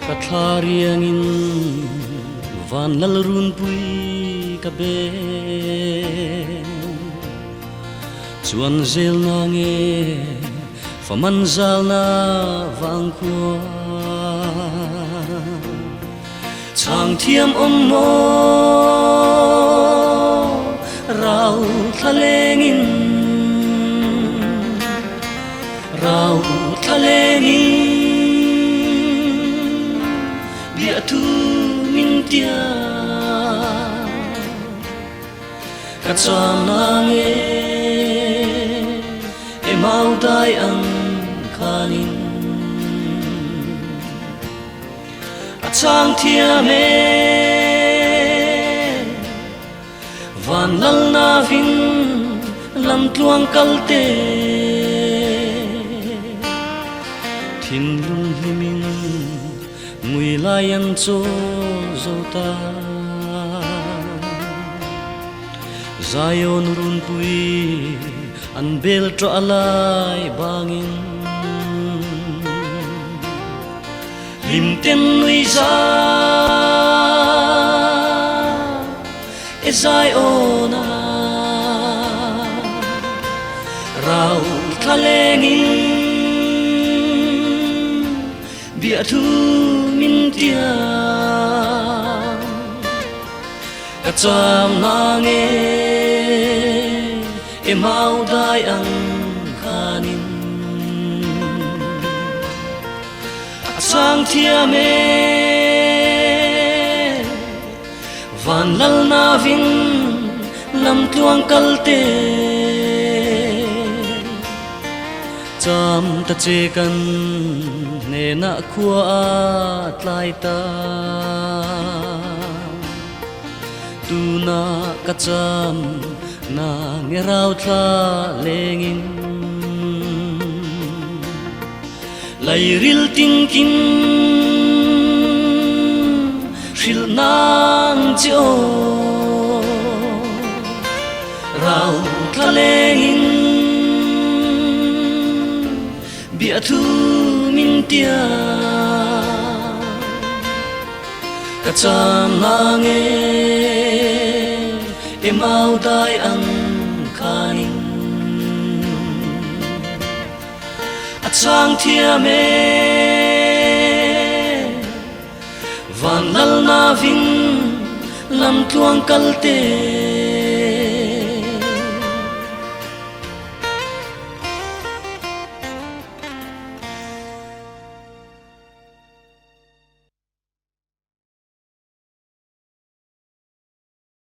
Katlariangin van lalrun pui kabe chuan zel na nge famanzal na vangkua chang thiam om mo rau thalengin bia tu min tia ka cham na nge e mau dai ang khanin a chang thia me van lal na vin lam tluang kalte thin lung himin ngui layan cho zota Zion run pui an bel tro alai bangin lim ten nui za e Ziona rau thalengin bia thu min tia ka cham na nge e mau dai ang khanin a chang thia me van lal na vin lam tuang kalte cham ta che kan ne na khua atlai ta tu na ka cham na nge rau tha lengin lai ril ting kin shil nang cho rau tha lengin bia thu min tia ka cham na nge e mau dai ang khanin a chang thia me van lal na vin lam tuang kalte